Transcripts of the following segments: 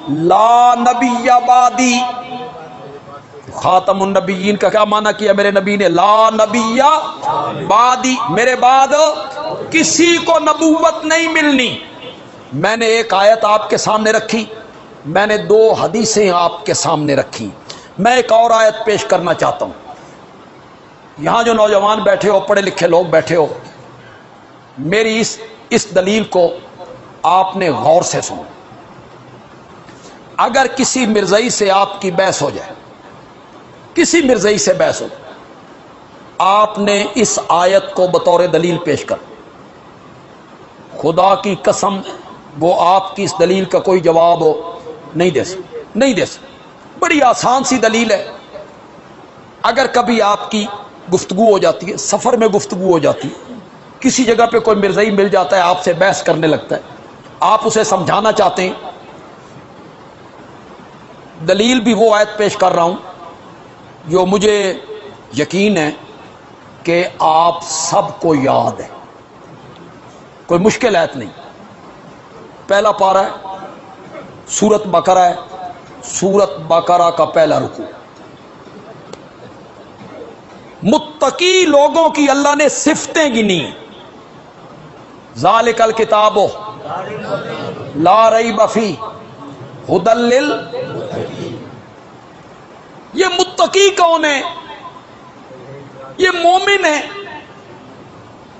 لا نبی بعدی، خاتم النبیین کا کیا معنی کیا میرے نبی نے؟ لا نبی بعدی، میرے بعد کسی کو نبوت نہیں ملنی۔ میں نے ایک آیت آپ کے سامنے رکھی، میں نے 2 حدیثیں آپ کے سامنے رکھی، میں ایک اور آیت پیش کرنا چاہتا ہوں۔ یہاں جو نوجوان بیٹھے ہو، پڑھے لکھے لوگ بیٹھے ہو، میری اس دلیل کو آپ نے غور سے سنو۔ اگر کسی مرزائی سے آپ کی بحث ہو جائے، کسی مرزائی سے بحث ہو جائے، آپ نے اس آیت کو بطور دلیل پیش کر، خدا کی قسم وہ آپ کی اس دلیل کا کوئی جواب نہیں دے سکتے۔ بڑی آسان سی دلیل ہے۔ اگر کبھی آپ کی گفتگو ہو جاتی ہے، سفر میں گفتگو ہو جاتی ہے، کسی جگہ پہ کوئی مرزائی مل جاتا ہے، آپ سے بحث کرنے لگتا ہے، آپ اسے سمجھانا چاہتے ہیں، دلیل بھی وہ آیت پیش کر رہا ہوں جو مجھے یقین ہے کہ آپ سب کو یاد ہے، کوئی مشکل آیت نہیں۔ پہلا پارہ ہے، سورۃ بقرہ ہے، سورۃ بقرہ کا پہلا رکوع۔ متقی لوگوں کی اللہ نے صفتیں گنی، ذالک الکتاب لا ریب فیہ ھدی للمتقین۔ یہ متقی کون ہے؟ یہ مومن ہے۔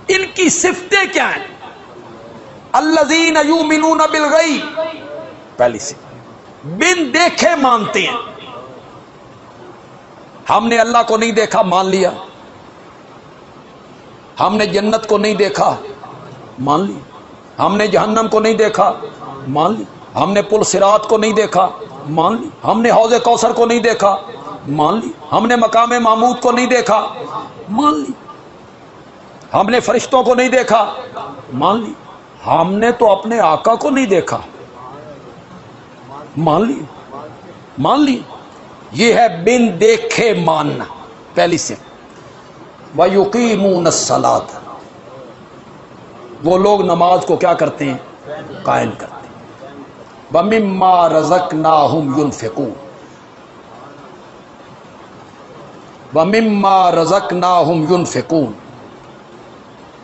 ان کی صفتیں کیا ہیں؟ الذین یؤمنون بالغیب، پہلی سے بن دیکھے مانتے ہیں۔ ہم نے اللہ کو نہیں دیکھا، مان لیا۔ ہم نے جنت کو نہیں دیکھا، مان لی۔ ہم نے جہنم کو نہیں دیکھا، مان لی۔ ہم نے پل صراط کو نہیں دیکھا، مان لی۔ ہم نے حوض کوثر کو نہیں دیکھا، مان لی۔ ہم نے مقام محمود کو نہیں دیکھا، مان لی۔ ہم نے فرشتوں کو نہیں دیکھا، مان لی۔ ہم نے تو اپنے آقا کو نہیں دیکھا، مان لی، مان لی۔ یہ ہے بن دیکھے ماننا، پہلی سے۔ وَيُقِيمُونَ الصَّلَاةَ، وہ لوگ نماز کو کیا کرتے ہیں؟ قائم کرتے ہیں۔ وَمِمَّا رَزَقْنَاهُمْ يُنْفِقُونَ، وَمِمَّا رَزَقْنَاهُمْ يُنْفِقُونَ،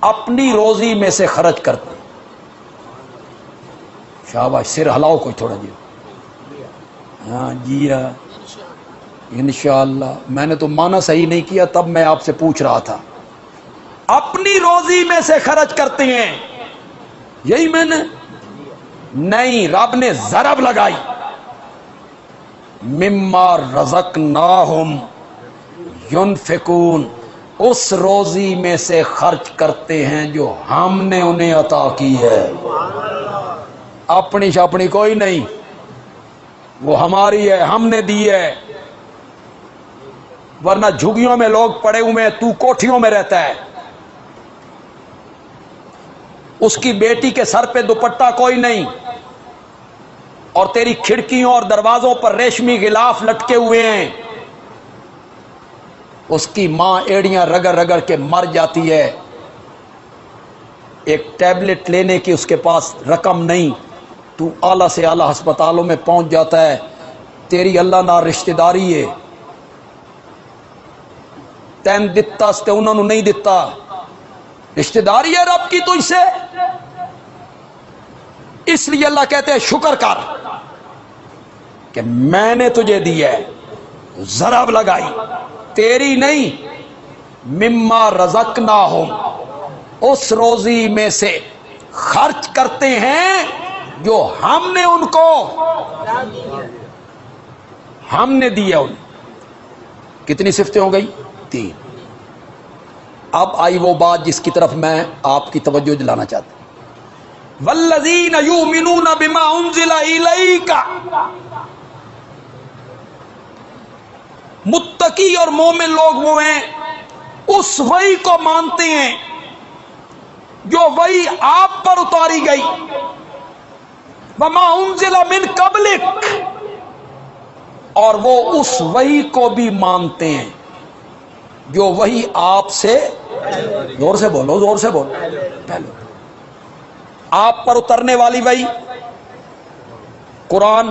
اپنی روزی میں سے خرچ کرتے ہیں۔ شاباش، سر ہلاؤ کوئی تھوڑا جی۔ ہاں جی، انشاءاللہ۔ میں نے تو معنی صحیح نہیں کیا، تب میں آپ سے پوچھ رہا تھا۔ اپنی روزی میں سے خرچ کرتے ہیں، یہی میں نے نہیں، رب نے ضرب لگائی، مما رزقناہم ينفقون، اس روزی میں سے خرچ کرتے ہیں جو ہم نے انہیں عطا کی ہے۔ اپنی شاپنی کوئی نہیں، وہ ہماری ہے، ہم نے دی ہے۔ ورنہ جھگیوں میں لوگ پڑے ہوئے ہیں، تو کوٹھیوں میں رہتا ہے، اس کی بیٹی کے سر پہ دوپٹہ کوئی نہیں، اور تیری کھڑکیوں اور دروازوں پر ریشمی غلاف لٹکے ہوئے ہیں۔ اس کی ماں ایڑیاں رگڑ رگڑ کے مر جاتی ہے، ایک ٹیبلٹ لینے کی اس کے پاس رقم نہیں، تو اعلیٰ سے اعلیٰ ہسپتالوں میں پہنچ جاتا ہے، تیری اللہ نہ رشتہ داری ہے، تین دتا ستے انہوں نے نہیں دتا، رشتہ داری ہے رب کی تجھ سے۔ اس لیے اللہ کہتے ہیں شکر کر کہ میں نے تجھے دیا ہے، ضرب لگائی، تیری نہیں، مما رزقناہم، اس روزی میں سے خرچ کرتے ہیں جو ہم نے ان کو، ہم نے دیا انہیں۔ کتنی صفتیں ہو گئی؟ 3۔ اب آئی وہ بات جس کی طرف میں آپ کی توجہ دلانا چاہتا ہوں۔ والذین یؤمنون بما انزل الیک، متقی اور مومن لوگ وہ ہیں اس وحی کو مانتے ہیں جو وحی آپ پر اتاری گئی، وما انزل من قبلک، اور وہ اس وحی کو بھی مانتے ہیں جو وحی آپ سے، زور سے بولو، زور سے بولو، پہلے آپ پر اترنے والی وحی، قرآن،